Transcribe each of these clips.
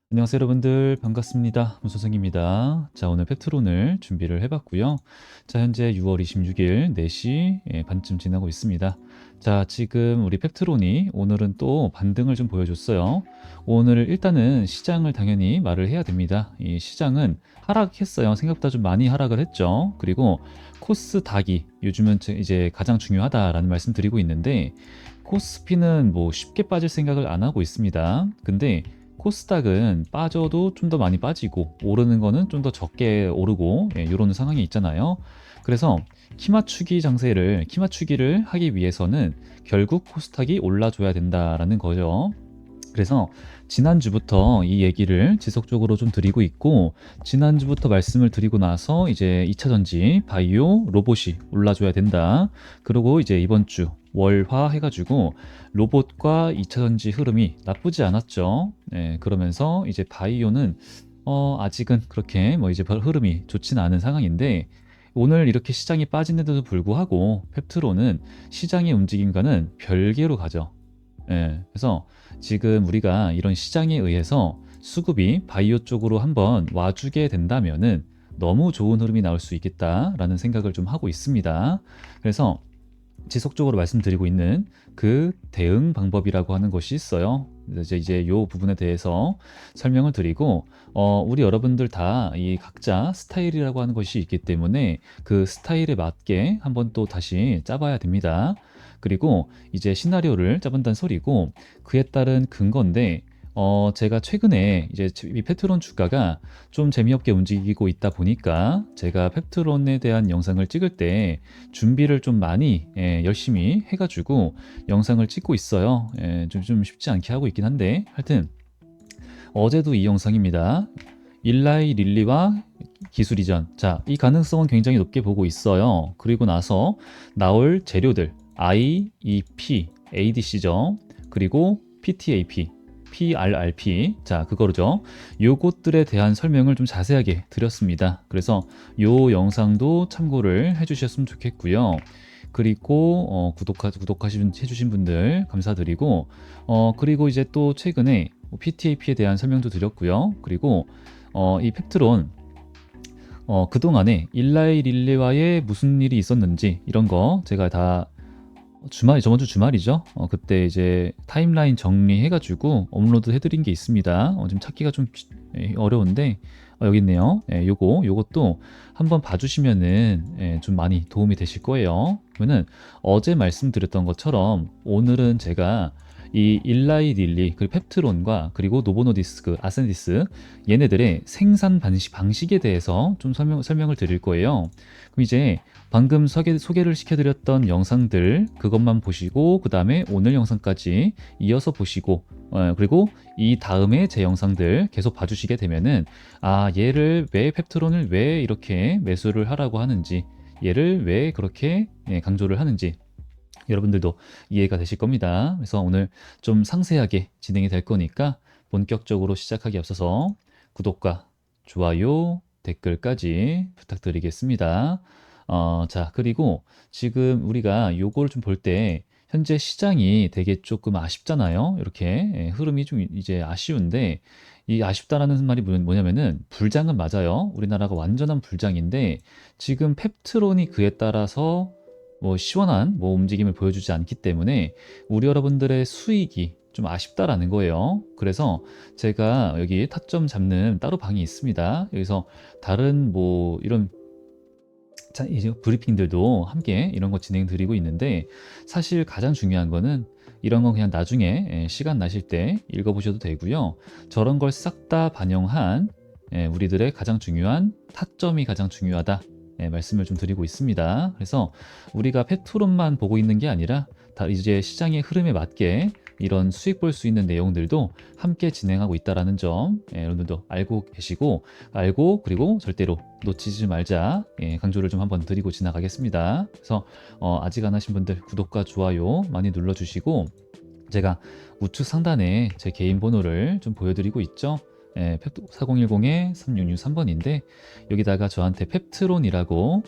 안녕하세요 여러분들 반갑습니다. 문선생입니다. 자 오늘 펩트론을 준비를 해봤고요. 자 현재 6월 26일 4시 반쯤 지나고 있습니다. 자 지금 우리 펩트론이 오늘은 또 반등을 좀 보여줬어요. 오늘 일단은 시장을 당연히 말을 해야 됩니다. 이 시장은 하락했어요. 생각보다 좀 많이 하락을 했죠. 그리고 코스 닥이 요즘은 이제 가장 중요하다라는 말씀 드리고 있는데 코스피는 뭐 쉽게 빠질 생각을 안 하고 있습니다. 근데 코스닥은 빠져도 좀 더 많이 빠지고 오르는 거는 좀 더 적게 오르고 이런 상황이 있잖아요. 그래서 키 맞추기를 하기 위해서는 결국 코스닥이 올라줘야 된다라는 거죠. 그래서 지난주부터 이 얘기를 지속적으로 좀 드리고 있고 지난주부터 말씀을 드리고 나서 이제 2차 전지, 바이오, 로봇이 올라줘야 된다. 그리고 이제 이번 주 월화 해가지고 로봇과 2차 전지 흐름이 나쁘지 않았죠. 그러면서 이제 바이오는 아직은 그렇게 뭐 이제 별 흐름이 좋지는 않은 상황인데 오늘 이렇게 시장이 빠진데도 불구하고 펩트로는 시장의 움직임과는 별개로 가죠. 그래서 지금 우리가 이런 시장에 의해서 수급이 바이오 쪽으로 한번 와주게 된다면은 너무 좋은 흐름이 나올 수 있겠다라는 생각을 좀 하고 있습니다. 그래서 지속적으로 말씀드리고 있는 그 대응 방법이라고 하는 것이 있어요. 이제 요 부분에 대해서 설명을 드리고 우리 여러분들 다 이 각자 스타일이라고 하는 것이 있기 때문에 그 스타일에 맞게 한번 또 다시 짜봐야 됩니다. 그리고 이제 시나리오를 짜본다는 소리고 그에 따른 근거인데 제가 최근에 이제 이 페트론 주가가 좀 재미없게 움직이고 있다 보니까 제가 페트론에 대한 영상을 찍을 때 준비를 좀 많이 열심히 해가지고 영상을 찍고 있어요. 좀 쉽지 않게 하고 있긴 한데 하여튼 어제도 이 영상입니다. 일라이 릴리와 기술 이전. 자, 이 가능성은 굉장히 높게 보고 있어요. 그리고 나서 나올 재료들 IEP, ADC죠. 그리고 PTAP, PRRP. 자, 그거죠. 요것들에 대한 설명을 좀 자세하게 드렸습니다. 그래서 요 영상도 참고를 해주셨으면 좋겠고요. 그리고 구독해주신 분들 감사드리고 그리고 이제 또 최근에 PTAP에 대한 설명도 드렸고요. 그리고 이 펩트론 그동안에 일라이 릴리와의 무슨 일이 있었는지 이런 거 제가 다 저번 주 주말이죠. 그때 이제 타임라인 정리해가지고 업로드 해드린 게 있습니다. 좀 찾기가 좀 어려운데 여기 있네요. 요것도 한번 봐주시면은 좀 많이 도움이 되실 거예요. 그러면은 어제 말씀드렸던 것처럼 오늘은 제가 이 일라이 릴리 그리고 펩트론과 그리고 노보노디스크, 아센디스 얘네들의 생산 방식에 대해서 좀 설명을 드릴 거예요. 그럼 이제 방금 소개를 시켜드렸던 영상들 그것만 보시고 그 다음에 오늘 영상까지 이어서 보시고 그리고 이 다음에 제 영상들 계속 봐주시게 되면은 얘를 왜 펩트론을 왜 이렇게 매수를 하라고 하는지 얘를 왜 그렇게 강조를 하는지 여러분들도 이해가 되실 겁니다. 그래서 오늘 좀 상세하게 진행이 될 거니까 본격적으로 시작하기 앞서서 구독과 좋아요, 댓글까지 부탁드리겠습니다. 자, 그리고 지금 우리가 요걸 좀 볼 때 현재 시장이 되게 조금 아쉽잖아요. 이렇게 흐름이 좀 이제 아쉬운데 이 아쉽다라는 말이 뭐냐면은 불장은 맞아요. 우리나라가 완전한 불장인데 지금 펩트론이 그에 따라서 뭐 시원한 뭐 움직임을 보여주지 않기 때문에 우리 여러분들의 수익이 좀 아쉽다라는 거예요. 그래서 제가 여기 타점 잡는 따로 방이 있습니다. 여기서 다른 뭐 이런 이제 브리핑들도 함께 이런 거 진행 드리고 있는데 사실 가장 중요한 거는 이런 건 그냥 나중에 시간 나실 때 읽어보셔도 되고요. 저런 걸 싹 다 반영한 우리들의 가장 중요한 타점이 가장 중요하다. 말씀을 좀 드리고 있습니다. 그래서 우리가 페트론만 보고 있는 게 아니라 다 이제 시장의 흐름에 맞게 이런 수익 볼 수 있는 내용들도 함께 진행하고 있다는 점 여러분들도 알고 계시고 알고 그리고 절대로 놓치지 말자 강조를 좀 한번 드리고 지나가겠습니다. 그래서 아직 안 하신 분들 구독과 좋아요 많이 눌러주시고 제가 우측 상단에 제 개인 번호를 좀 보여드리고 있죠. 4010-3663번인데 여기다가 저한테 펩트론이라고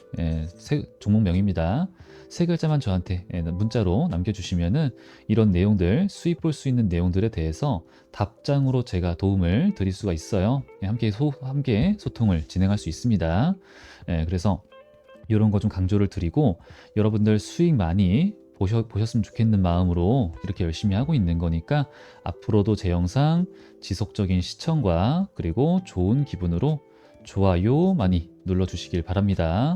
종목명입니다. 세 글자만 저한테 문자로 남겨주시면은 이런 내용들, 수입 볼 수 있는 내용들에 대해서 답장으로 제가 도움을 드릴 수가 있어요. 함께 소통을 진행할 수 있습니다. 그래서 이런 거 좀 강조를 드리고 여러분들 수익 많이 보셨으면 좋겠는 마음으로 이렇게 열심히 하고 있는 거니까 앞으로도 제 영상 지속적인 시청과 그리고 좋은 기분으로 좋아요 많이 눌러주시길 바랍니다.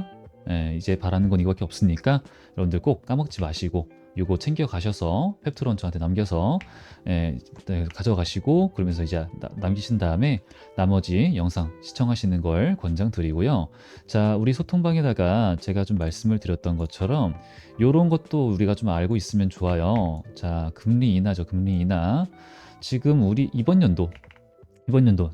이제 바라는 건 이거밖에 없으니까 여러분들 꼭 까먹지 마시고 요거 챙겨 가셔서 펩트론 저한테 남겨서 가져가시고 그러면서 이제 남기신 다음에 나머지 영상 시청하시는 걸 권장드리고요. 자, 우리 소통방에다가 제가 좀 말씀을 드렸던 것처럼 요런 것도 우리가 좀 알고 있으면 좋아요. 자, 금리 인하죠. 금리 인하. 지금 우리 이번 연도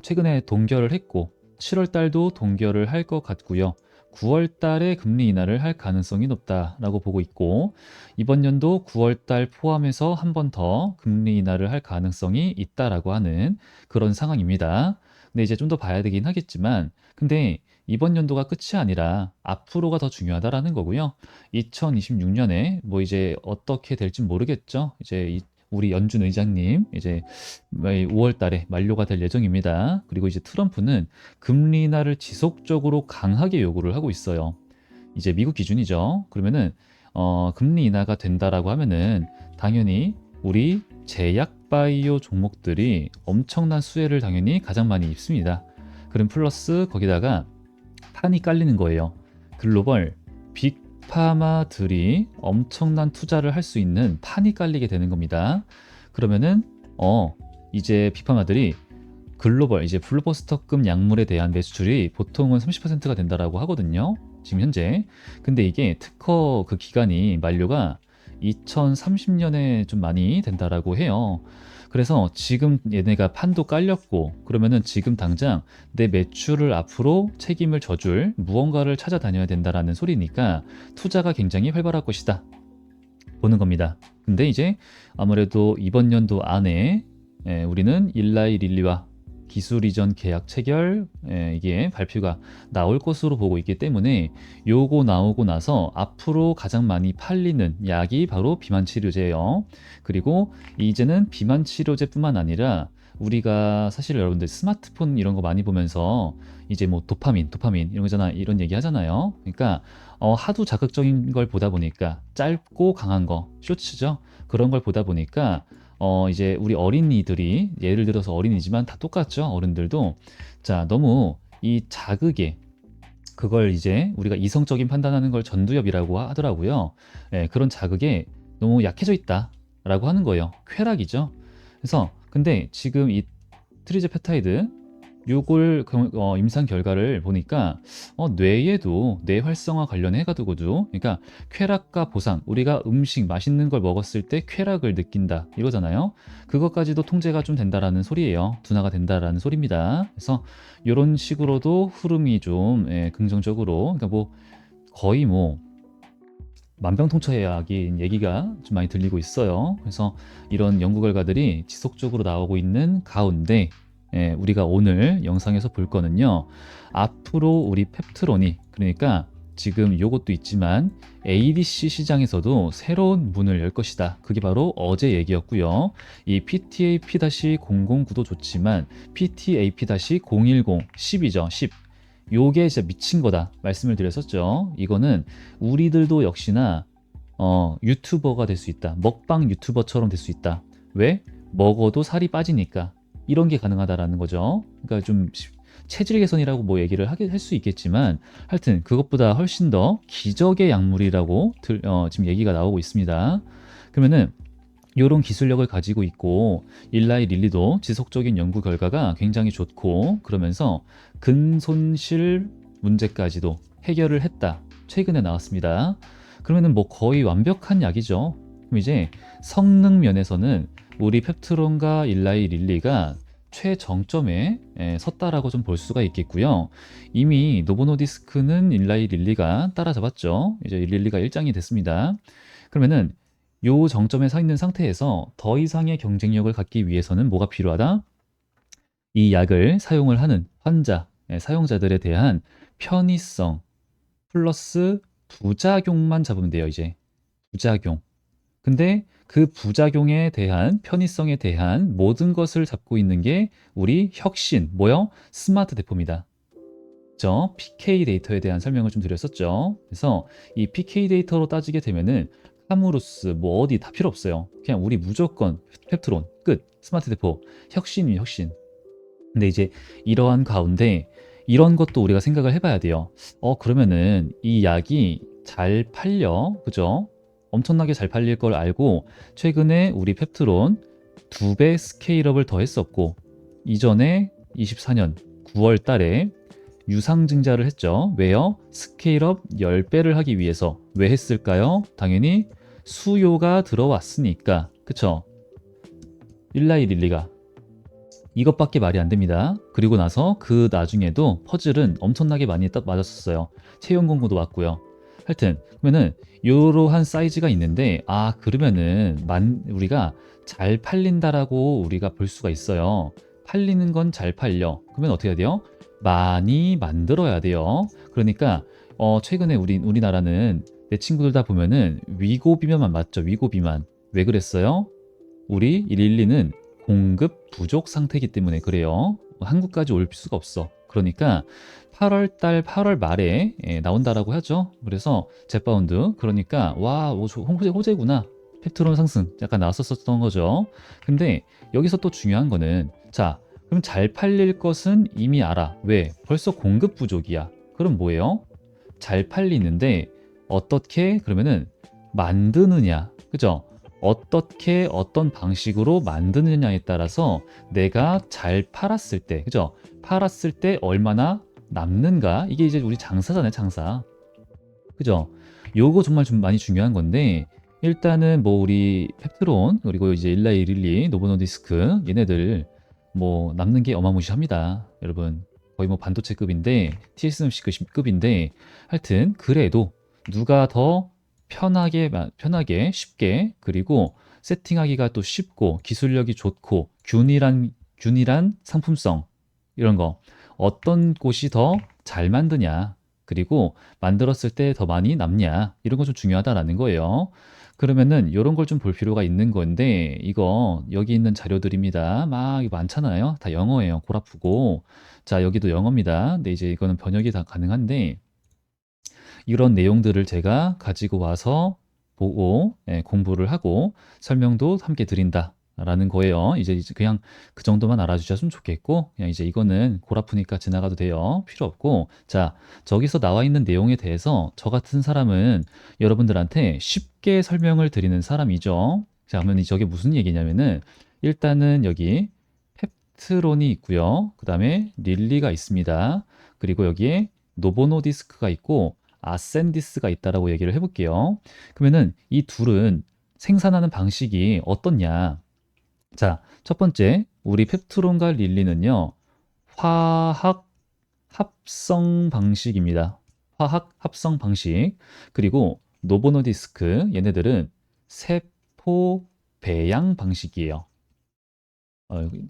최근에 동결을 했고 7월 달도 동결을 할 것 같고요. 9월 달에 금리 인하를 할 가능성이 높다라고 보고 있고 이번 연도 9월 달 포함해서 한 번 더 금리 인하를 할 가능성이 있다라고 하는 그런 상황입니다. 근데 이제 좀 더 봐야 되긴 하겠지만 근데 이번 연도가 끝이 아니라 앞으로가 더 중요하다라는 거고요. 2026년에 뭐 이제 어떻게 될지 모르겠죠. 이제 우리 연준 의장님 이제 5월 달에 만료가 될 예정입니다. 그리고 이제 트럼프는 금리 인하를 지속적으로 강하게 요구를 하고 있어요. 이제 미국 기준이죠. 그러면은 금리 인하가 된다라고 하면은 당연히 우리 제약 바이오 종목들이 엄청난 수혜를 당연히 가장 많이 입습니다. 그럼 플러스 거기다가 판이 깔리는 거예요. 글로벌 빅파마들이 엄청난 투자를 할 수 있는 판이 깔리게 되는 겁니다. 그러면은 이제 빅파마들이 글로벌 이제 블록버스터급 약물에 대한 매수출이 보통은 30%가 된다라고 하거든요. 지금 현재. 근데 이게 특허 그 기간이 만료가 2030년에 좀 많이 된다라고 해요. 그래서 지금 얘네가 판도 깔렸고 그러면은 지금 당장 내 매출을 앞으로 책임을 져줄 무언가를 찾아다녀야 된다라는 소리니까 투자가 굉장히 활발할 것이다 보는 겁니다. 근데 이제 아무래도 이번 연도 안에 우리는 일라이 릴리와 기술 이전 계약 체결 이게 발표가 나올 것으로 보고 있기 때문에 요거 나오고 나서 앞으로 가장 많이 팔리는 약이 바로 비만 치료제예요. 그리고 이제는 비만 치료제뿐만 아니라 우리가 사실 여러분들 스마트폰 이런 거 많이 보면서 이제 뭐 도파민 이런 거잖아 이런 얘기 하잖아요. 그러니까 하도 자극적인 걸 보다 보니까 짧고 강한 거 쇼츠죠. 그런 걸 보다 보니까 이제 우리 어린이들이 예를 들어서 어린이지만 다 똑같죠. 어른들도 자 너무 이 자극에 그걸 이제 우리가 이성적인 판단하는 걸 전두엽이라고 하더라고요. 그런 자극에 너무 약해져 있다라고 하는 거예요. 쾌락이죠. 그래서 근데 지금 이 트리제페타이드 요걸 임상 결과를 보니까 뇌에도 뇌 활성화 관련해 가지고도 그러니까 쾌락과 보상 우리가 음식 맛있는 걸 먹었을 때 쾌락을 느낀다 이거잖아요. 그것까지도 통제가 좀 된다라는 소리예요. 둔화가 된다라는 소리입니다. 그래서 요런 식으로도 흐름이 좀 긍정적으로 그러니까 뭐 거의 뭐 만병통치약인 얘기가 좀 많이 들리고 있어요. 그래서 이런 연구 결과들이 지속적으로 나오고 있는 가운데 우리가 오늘 영상에서 볼 거는요. 앞으로 우리 펩트론이 그러니까 지금 요것도 있지만 ADC 시장에서도 새로운 문을 열 것이다. 그게 바로 어제 얘기였고요. 이 PTAP-009도 좋지만 PTAP-010, 10이죠. 10. 요게 진짜 미친 거다 말씀을 드렸었죠. 이거는 우리들도 역시나 유튜버가 될 수 있다. 먹방 유튜버처럼 될 수 있다. 왜? 먹어도 살이 빠지니까 이런 게 가능하다라는 거죠. 그러니까 좀 체질 개선이라고 뭐 얘기를 할 수 있겠지만 하여튼 그것보다 훨씬 더 기적의 약물이라고 지금 얘기가 나오고 있습니다. 그러면은 이런 기술력을 가지고 있고 일라이 릴리도 지속적인 연구 결과가 굉장히 좋고 그러면서 근손실 문제까지도 해결을 했다. 최근에 나왔습니다. 그러면은 뭐 거의 완벽한 약이죠. 그럼 이제 성능 면에서는 우리 펩트론과 일라이 릴리가 최정점에 섰다라고 좀 볼 수가 있겠고요. 이미 노보노디스크는 일라이 릴리가 따라잡았죠. 이제 릴리가 일장이 됐습니다. 그러면은 요 정점에 서 있는 상태에서 더 이상의 경쟁력을 갖기 위해서는 뭐가 필요하다? 이 약을 사용을 하는 환자, 사용자들에 대한 편의성 플러스 부작용만 잡으면 돼요, 이제. 부작용. 근데 그 부작용에 대한 편의성에 대한 모든 것을 잡고 있는 게 우리 혁신, 뭐요? 스마트 대포입니다. 그죠? PK 데이터에 대한 설명을 좀 드렸었죠. 그래서 이 PK 데이터로 따지게 되면은 카무루스 뭐 어디 다 필요 없어요. 그냥 우리 무조건 펩트론 끝. 스마트 대포 혁신이 혁신. 근데 이제 이러한 가운데 이런 것도 우리가 생각을 해봐야 돼요. 그러면은 이 약이 잘 팔려, 그죠? 엄청나게 잘 팔릴 걸 알고 최근에 우리 펩트론 2배 스케일업을 더 했었고 이전에 24년 9월 달에 유상증자를 했죠. 왜요? 스케일업 10배를 하기 위해서. 왜 했을까요? 당연히 수요가 들어왔으니까. 그쵸? 일라이릴리가 이것밖에 말이 안 됩니다. 그리고 나서 그 나중에도 퍼즐은 엄청나게 많이 딱 맞았었어요. 채용 공고도 왔고요. 하여튼 그러면은 이러한 사이즈가 있는데 그러면은 우리가 잘 팔린다라고 우리가 볼 수가 있어요. 팔리는 건 잘 팔려. 그러면 어떻게 해야 돼요? 많이 만들어야 돼요. 그러니까 최근에 우리나라는 내 친구들 다 보면은 위고 비만만 맞죠? 위고 비만. 왜 그랬어요? 우리 112는 공급 부족 상태이기 때문에 그래요. 한국까지 올 수가 없어. 그러니까 8월 달 8월 말에 나온다라고 하죠. 그래서 제파운드 그러니까 와 호재구나. 페트론 상승 약간 나왔었던 거죠. 근데 여기서 또 중요한 거는 자 그럼 잘 팔릴 것은 이미 알아. 왜? 벌써 공급 부족이야. 그럼 뭐예요? 잘 팔리는데 어떻게 그러면은 만드느냐. 그죠? 어떻게 어떤 방식으로 만드느냐에 따라서 내가 잘 팔았을 때, 그죠? 팔았을 때 얼마나 남는가? 이게 이제 우리 장사잖아요, 장사. 그죠? 요거 정말 좀 많이 중요한 건데 일단은 뭐 우리 펩트론 그리고 이제 일라이릴리, 노보노디스크 얘네들 뭐 남는 게 어마무시합니다. 여러분 거의 뭐 반도체급인데 TSMC 급인데 하여튼 그래도 누가 더 편하게 쉽게 그리고 세팅하기가 또 쉽고 기술력이 좋고 균일한 상품성 이런 거 어떤 곳이 더 잘 만드냐 그리고 만들었을 때 더 많이 남냐 이런 거 좀 중요하다라는 거예요. 그러면은 이런 걸 좀 볼 필요가 있는 건데 이거 여기 있는 자료들입니다. 막 많잖아요. 다 영어예요. 골 아프고 자 여기도 영어입니다. 근데 이제 이거는 번역이 다 가능한데 이런 내용들을 제가 가지고 와서 보고 공부를 하고 설명도 함께 드린다. 라는 거예요. 이제 그냥 그 정도만 알아주셨으면 좋겠고, 그냥 이제 이거는 골 아프니까 지나가도 돼요. 필요 없고, 자, 저기서 나와 있는 내용에 대해서 저 같은 사람은 여러분들한테 쉽게 설명을 드리는 사람이죠. 자, 그러면 저게 무슨 얘기냐면은, 일단은 여기 펩트론이 있고요. 그 다음에 릴리가 있습니다. 그리고 여기에 노보노디스크가 있고, 아센디스가 있다라고 얘기를 해볼게요. 그러면은 이 둘은 생산하는 방식이 어떻냐? 자, 첫 번째, 우리 펩트론과 릴리는요, 화학 합성 방식입니다. 화학 합성 방식. 그리고 노보노디스크, 얘네들은 세포 배양 방식이에요.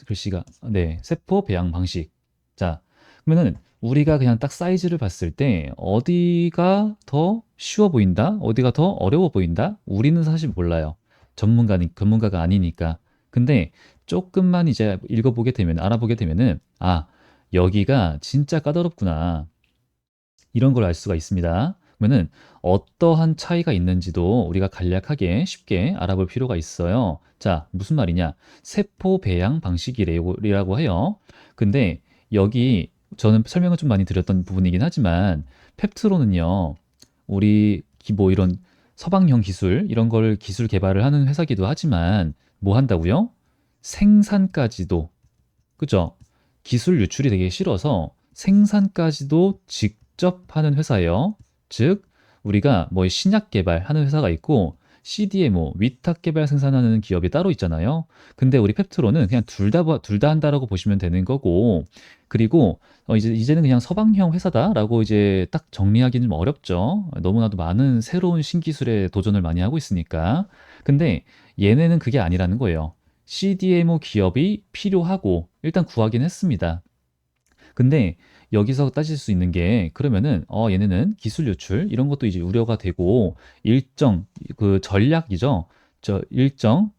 글씨가, 네, 세포 배양 방식. 자, 그러면은 우리가 그냥 딱 사이즈를 봤을 때 어디가 더 쉬워 보인다? 어디가 더 어려워 보인다? 우리는 사실 몰라요. 전문가가 아니니까. 근데 조금만 이제 읽어보게 되면, 알아보게 되면은, 여기가 진짜 까다롭구나. 이런 걸 알 수가 있습니다. 그러면은 어떠한 차이가 있는지도 우리가 간략하게 쉽게 알아볼 필요가 있어요. 자, 무슨 말이냐? 세포 배양 방식이라고 해요. 근데 여기 저는 설명을 좀 많이 드렸던 부분이긴 하지만 펩트로는요, 우리 뭐 이런 서방형 기술 이런 걸 기술 개발을 하는 회사기도 하지만 뭐 한다고요? 생산까지도 그죠? 기술 유출이 되게 싫어서 생산까지도 직접 하는 회사예요. 즉, 우리가 뭐 신약 개발하는 회사가 있고 CDMO, 위탁 개발 생산하는 기업이 따로 있잖아요. 근데 우리 펩트로는 그냥 둘 다 한다라고 보시면 되는 거고, 그리고 이제는 그냥 서방형 회사다라고 이제 딱 정리하기는 좀 어렵죠. 너무나도 많은 새로운 신기술에 도전을 많이 하고 있으니까. 근데 얘네는 그게 아니라는 거예요. CDMO 기업이 필요하고 일단 구하긴 했습니다. 근데 여기서 따질 수 있는 게 그러면은 얘네는 기술 유출 이런 것도 이제 우려가 되고 일정 그 전략이죠. 일정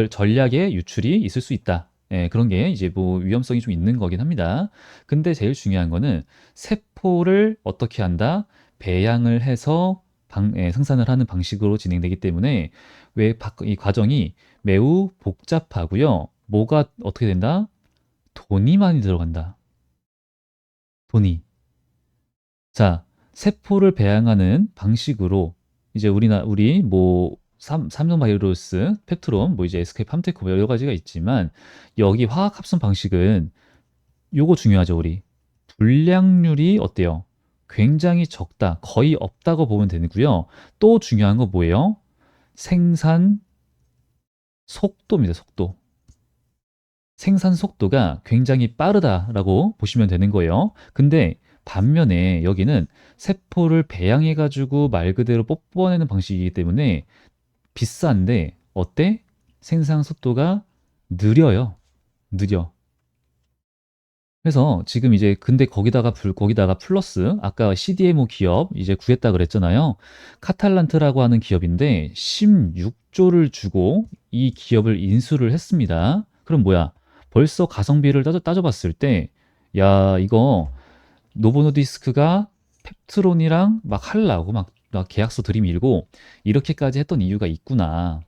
전략의 유출이 있을 수 있다. 예, 그런 게 이제 뭐 위험성이 좀 있는 거긴 합니다. 근데 제일 중요한 거는 세포를 어떻게 한다? 배양을 해서 생산을 하는 방식으로 진행되기 때문에 이 과정이 매우 복잡하고요. 뭐가 어떻게 된다? 돈이 많이 들어간다. 돈이. 자, 세포를 배양하는 방식으로 이제 우리 뭐 삼성바이오로스, 펩트론, 뭐 이제 SK 팜테크 뭐 여러 가지가 있지만 여기 화학 합성 방식은 요거 중요하죠, 우리. 불량률이 어때요? 굉장히 적다. 거의 없다고 보면 되고요. 또 중요한 거 뭐예요? 생산 속도입니다, 속도. 생산 속도가 굉장히 빠르다라고 보시면 되는 거예요. 근데 반면에 여기는 세포를 배양해 가지고 말 그대로 뽑아내는 방식이기 때문에 비싼데 어때? 생산 속도가 느려요. 느려. 그래서 지금 이제 근데 거기다가 플러스 아까 CDMO 기업 이제 구했다 그랬잖아요. 카탈란트라고 하는 기업인데 16조를 주고 이 기업을 인수를 했습니다. 그럼 뭐야? 벌써 가성비를 따져봤을 때, 야, 이거 노보노디스크가 펩트론이랑 막 하려고 막 계약서 들이밀고 이렇게까지 했던 이유가 있구나.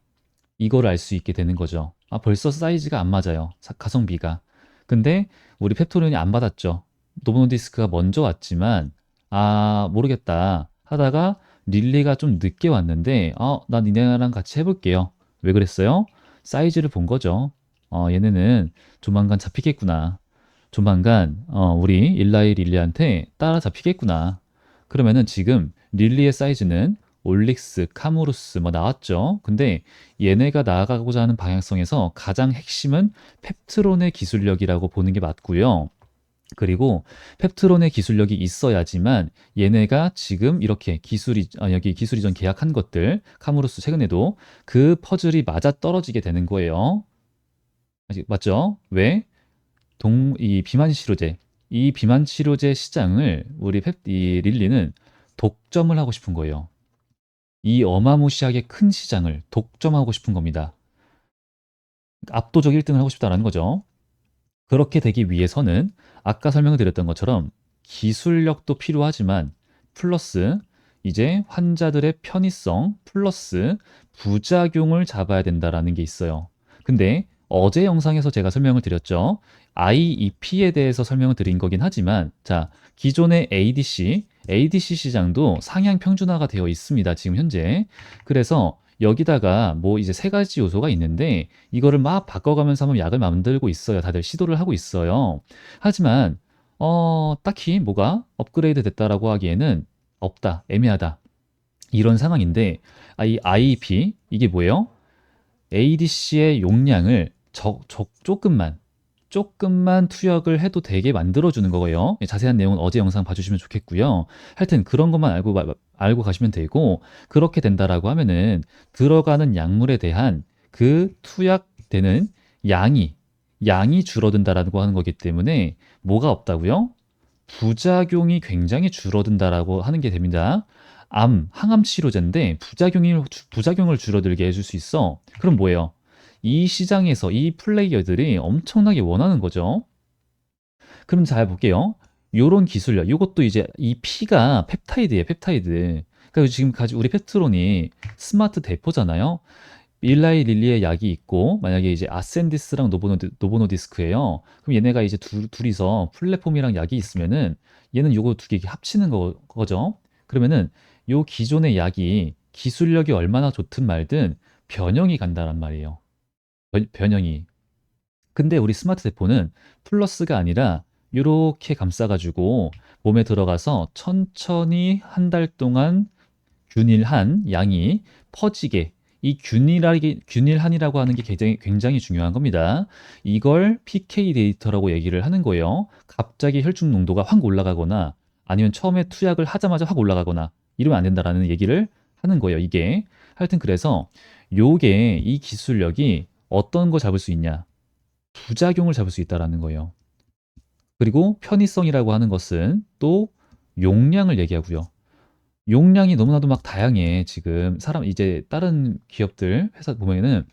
이거를 알 수 있게 되는 거죠. 아, 벌써 사이즈가 안 맞아요. 가성비가. 근데 우리 펩토론이 안 받았죠. 노보노디스크가 먼저 왔지만 아, 모르겠다 하다가 릴리가 좀 늦게 왔는데 나 니네랑 같이 해볼게요. 왜 그랬어요? 사이즈를 본 거죠. 얘네는 조만간 잡히겠구나. 조만간 우리 일라이 릴리한테 따라잡히겠구나. 그러면은 지금 릴리의 사이즈는 올릭스, 카무루스 뭐 나왔죠. 근데 얘네가 나아가고자 하는 방향성에서 가장 핵심은 펩트론의 기술력이라고 보는 게 맞고요. 그리고 펩트론의 기술력이 있어야지만 얘네가 지금 이렇게 여기 기술 이전 계약한 것들, 카무루스 최근에도 그 퍼즐이 맞아 떨어지게 되는 거예요. 맞죠? 왜? 이 비만 치료제, 이 비만 치료제 시장을 이 릴리는 독점을 하고 싶은 거예요. 이 어마무시하게 큰 시장을 독점하고 싶은 겁니다. 압도적 1등을 하고 싶다라는 거죠. 그렇게 되기 위해서는 아까 설명을 드렸던 것처럼 기술력도 필요하지만 플러스 이제 환자들의 편의성 플러스 부작용을 잡아야 된다라는 게 있어요. 근데 어제 영상에서 제가 설명을 드렸죠. IEP에 대해서 설명을 드린 거긴 하지만 자, 기존의 ADC 시장도 상향 평준화가 되어 있습니다. 지금 현재. 그래서 여기다가 뭐 이제 세 가지 요소가 있는데 이거를 막 바꿔가면서 한번 약을 만들고 있어요. 다들 시도를 하고 있어요. 하지만 딱히 뭐가 업그레이드 됐다라고 하기에는 없다, 애매하다. 이런 상황인데 이 IEP 이게 뭐예요? ADC의 용량을 조금만 투약을 해도 되게 만들어주는 거예요. 자세한 내용은 어제 영상 봐주시면 좋겠고요. 하여튼 그런 것만 알고 가시면 되고, 그렇게 된다라고 하면은 들어가는 약물에 대한 그 투약되는 양이 줄어든다라고 하는 거기 때문에 뭐가 없다고요? 부작용이 굉장히 줄어든다라고 하는 게 됩니다. 항암 치료제인데 부작용을 줄어들게 해줄 수 있어. 그럼 뭐예요? 이 시장에서 이 플레이어들이 엄청나게 원하는 거죠. 그럼 잘 볼게요. 요런 기술력, 요것도 이제 이 P가 펩타이드예요, 펩타이드. 그러니까 지금 우리 펩트론이 스마트 대포잖아요. 일라이 릴리의 약이 있고 만약에 이제 아센디스랑 노보노디스크예요. 그럼 얘네가 이제 둘이서 플랫폼이랑 약이 있으면은 얘는 요거 두 개 합치는 거죠. 그러면은 요 기존의 약이 기술력이 얼마나 좋든 말든 변형이 간다란 말이에요. 변형이. 근데 우리 스마트 대포는 플러스가 아니라 요렇게 감싸가지고 몸에 들어가서 천천히 한 달 동안 균일한 양이 퍼지게 균일한이라고 하는 게 굉장히 중요한 겁니다. 이걸 PK 데이터라고 얘기를 하는 거예요. 갑자기 혈중 농도가 확 올라가거나 아니면 처음에 투약을 하자마자 확 올라가거나 이러면 안 된다라는 얘기를 하는 거예요. 이게 하여튼 그래서 요게 이 기술력이 어떤 거 잡을 수 있냐? 부작용을 잡을 수 있다라는 거예요. 그리고 편의성이라고 하는 것은 또 용량을 얘기하고요. 용량이 너무나도 막 다양해. 지금 사람 이제 다른 기업들 회사 보면은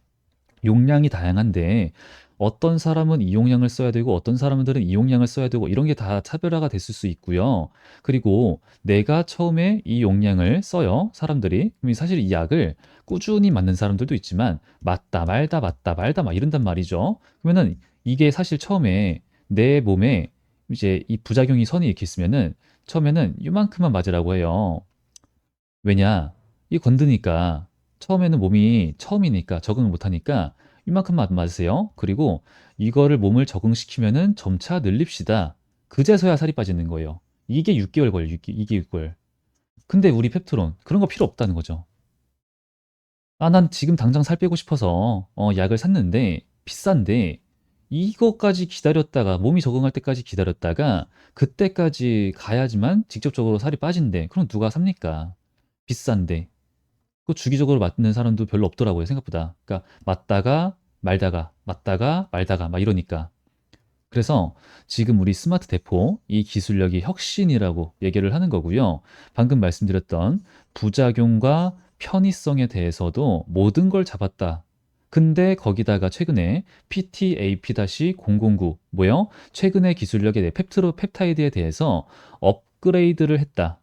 용량이 다양한데 어떤 사람은 이 용량을 써야 되고 어떤 사람들은 이 용량을 써야 되고 이런 게 다 차별화가 됐을 수 있고요. 그리고 내가 처음에 이 용량을 써요. 사람들이. 그럼 사실 이 약을 꾸준히 맞는 사람들도 있지만 맞다 말다 막 이런단 말이죠. 그러면은 이게 사실 처음에 내 몸에 이제 이 부작용이 선이 이렇게 있으면은 처음에는 이만큼만 맞으라고 해요. 왜냐? 이 건드니까 처음에는 몸이 처음이니까 적응을 못하니까 이만큼만 맞으세요. 그리고 이거를 몸을 적응시키면은 점차 늘립시다. 그제서야 살이 빠지는 거예요. 이게 6개월 걸려, 2개 6개월. 근데 우리 펩트론 그런 거 필요 없다는 거죠. 아, 난 지금 당장 살 빼고 싶어서 약을 샀는데 비싼데 이거까지 기다렸다가 몸이 적응할 때까지 기다렸다가 그때까지 가야지만 직접적으로 살이 빠진대. 그럼 누가 삽니까? 비싼데. 그 주기적으로 맞는 사람도 별로 없더라고요, 생각보다. 그러니까 맞다가 말다가 맞다가 말다가 막 이러니까. 그래서 지금 우리 스마트 대포 이 기술력이 혁신이라고 얘기를 하는 거고요. 방금 말씀드렸던 부작용과 편의성에 대해서도 모든 걸 잡았다. 근데 거기다가 최근에 PTAP-009 뭐요? 최근의 기술력에 대해 펩타이드에 대해서 업그레이드를 했다.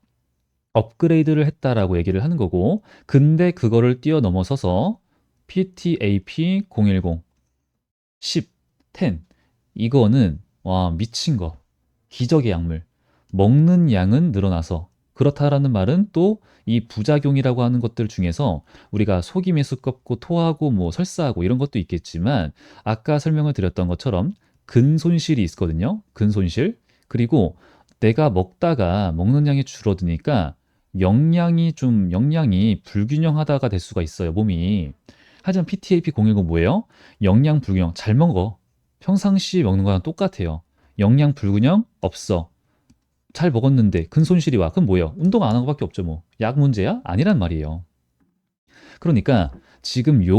업그레이드를 했다라고 얘기를 하는 거고, 근데 그거를 뛰어넘어서서 PTAP-010, 10, 10 이거는 와 미친 거 기적의 약물 먹는 양은 늘어나서 그렇다라는 말은 또 이 부작용이라고 하는 것들 중에서 우리가 속이 메스껍고 토하고 뭐 설사하고 이런 것도 있겠지만 아까 설명을 드렸던 것처럼 근손실이 있거든요. 근손실. 그리고 내가 먹다가 먹는 양이 줄어드니까 영양이 불균형하다가 될 수가 있어요, 몸이. 하지만 PTAP-010 뭐예요? 영양 불균형. 잘 먹어. 평상시에 먹는 거랑 똑같아요. 영양 불균형 없어. 잘 먹었는데 근손실이 와. 그럼 뭐예요? 운동 안 한 것밖에 없죠, 뭐. 약 문제야? 아니란 말이에요. 그러니까 지금 요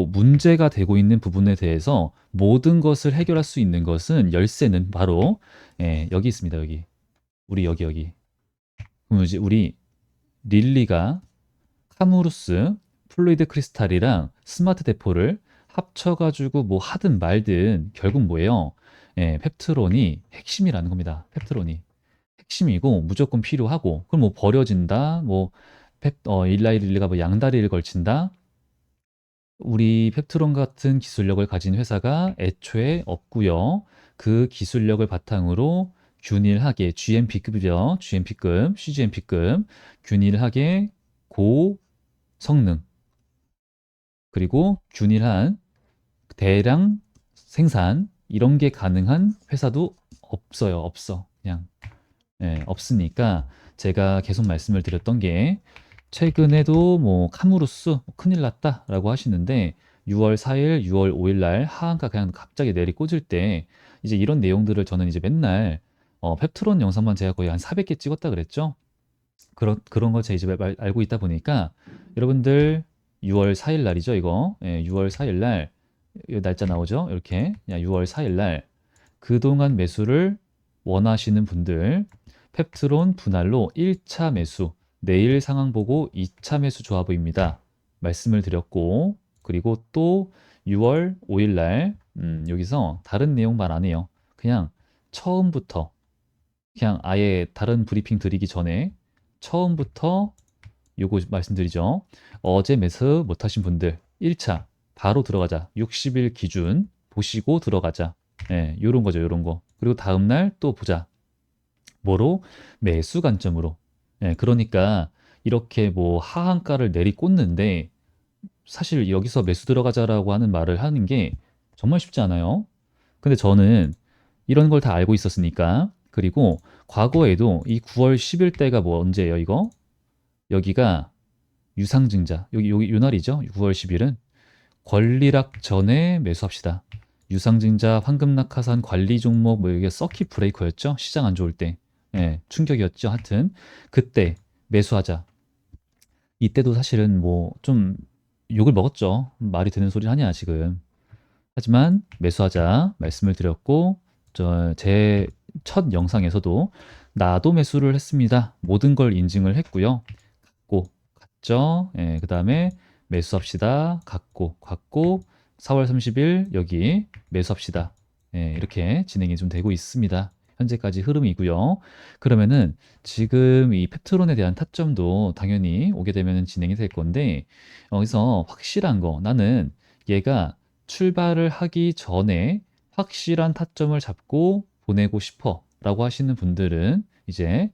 문제가 되고 있는 부분에 대해서 모든 것을 해결할 수 있는 것은 열쇠는 바로 여기 있습니다. 여기. 우리 여기. 그럼 이제 우리 릴리가 카무루스 플루이드 크리스탈이랑 스마트 대포를 합쳐가지고 뭐 하든 말든 결국 뭐예요? 펩트론이 핵심이라는 겁니다. 펩트론이 핵심이고 무조건 필요하고 그럼 뭐 버려진다, 뭐 일라이릴리가 뭐 양다리를 걸친다. 우리 펩트론 같은 기술력을 가진 회사가 애초에 없고요. 그 기술력을 바탕으로 균일하게 GMP급이죠. GMP급, CGMP급 균일하게 고 성능 그리고 균일한 대량 생산 이런 게 가능한 회사도 없어요. 없어. 그냥 없으니까 제가 계속 말씀을 드렸던 게 최근에도 뭐 카무루스 큰일 났다라고 하시는데 6월 4일, 6월 5일 날 하한가 그냥 갑자기 내리꽂을 때 이제 이런 내용들을 저는 이제 맨날 펩트론 영상만 제가 거의 한 400개 찍었다 그랬죠. 그런 거 제 이제 알고 있다 보니까 여러분들 6월 4일 날이죠, 이거. 6월 4일 날 이 날짜 나오죠? 이렇게. 6월 4일 날 그동안 매수를 원하시는 분들 펩트론 분할로 1차 매수, 내일 상황 보고 2차 매수 조합입니다. 말씀을 드렸고 그리고 또 6월 5일 날 여기서 다른 내용 말 안 해요. 그냥 처음부터 그냥 아예 다른 브리핑 드리기 전에 처음부터 요거 말씀드리죠. 어제 매수 못하신 분들 1차 바로 들어가자. 60일 기준 보시고 들어가자. 요런 거죠, 요런 거. 그리고 다음날 또 보자. 뭐로? 매수 관점으로. 그러니까 이렇게 뭐 하한가를 내리꽂는데 사실 여기서 매수 들어가자라고 하는 말을 하는 게 정말 쉽지 않아요. 근데 저는 이런 걸 다 알고 있었으니까 그리고 과거에도 이 9월 10일 때가 뭐 언제예요, 이거? 여기가 유상증자. 여기 요 날이죠. 9월 10일은 권리락 전에 매수합시다. 유상증자, 황금낙하산 관리 종목 뭐 이게 서킷 브레이커였죠. 시장 안 좋을 때. 충격이었죠. 하여튼 그때 매수하자. 이때도 사실은 뭐 좀 욕을 먹었죠. 말이 되는 소리 하냐 지금. 하지만 매수하자 말씀을 드렸고 제 첫 영상에서도 나도 매수를 했습니다. 모든 걸 인증을 했고요. 갔죠. 예, 그 다음에 매수합시다. 갔고 4월 30일 여기 매수합시다. 예, 이렇게 진행이 좀 되고 있습니다. 현재까지 흐름이고요. 그러면은 지금 이 펩트론에 대한 타점도 당연히 오게 되면 진행이 될 건데 여기서 확실한 거 나는 얘가 출발을 하기 전에 확실한 타점을 잡고 보내고 싶어 라고 하시는 분들은 이제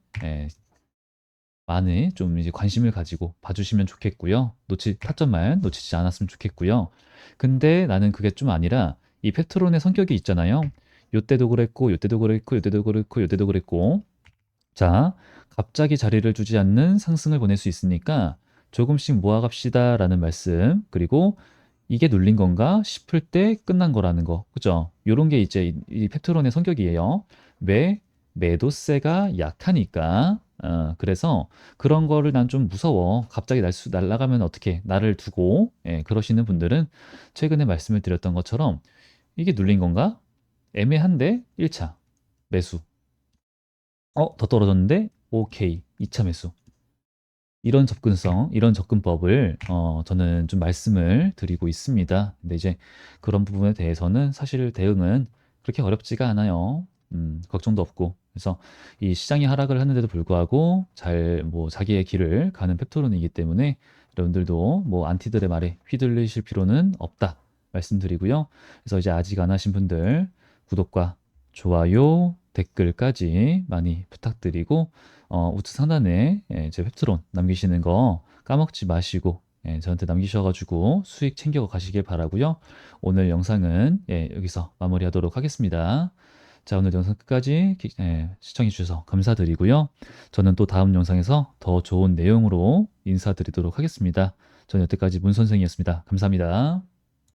많이 좀 이제 관심을 가지고 봐주시면 좋겠고요. 타점만 놓치지 않았으면 좋겠고요. 근데 나는 그게 좀 아니라 이 페트론의 성격이 있잖아요. 요때도 그랬고, 요때도 그랬고, 요때도 그랬고, 요때도 그랬고. 자, 갑자기 자리를 주지 않는 상승을 보낼 수 있으니까 조금씩 모아갑시다라는 말씀. 그리고 이게 눌린 건가 싶을 때 끝난 거라는 거. 그죠? 요런 게 이제 이 펩트론의 성격이에요. 왜? 매도세가 약하니까. 그래서 그런 거를 난 좀 무서워. 갑자기 날아가면 어떻게 나를 두고 그러시는 분들은 최근에 말씀을 드렸던 것처럼 이게 눌린 건가? 애매한데 1차 매수. 더 떨어졌는데 오케이. 2차 매수. 이런 접근성, 이런 접근법을 저는 좀 말씀을 드리고 있습니다. 근데 이제 그런 부분에 대해서는 사실 대응은 그렇게 어렵지가 않아요. 걱정도 없고. 그래서 이 시장이 하락을 하는데도 불구하고 잘 뭐 자기의 길을 가는 펩토론이기 때문에 여러분들도 뭐 안티들의 말에 휘둘리실 필요는 없다 말씀드리고요. 그래서 이제 아직 안 하신 분들 구독과 좋아요, 댓글까지 많이 부탁드리고 우측 상단에 제 웹트론 남기시는 거 까먹지 마시고 저한테 남기셔가지고 수익 챙겨 가시길 바라고요. 오늘 영상은 여기서 마무리하도록 하겠습니다. 자, 오늘 영상 끝까지 시청해 주셔서 감사드리고요. 저는 또 다음 영상에서 더 좋은 내용으로 인사드리도록 하겠습니다. 저는 여태까지 문 선생이었습니다. 감사합니다.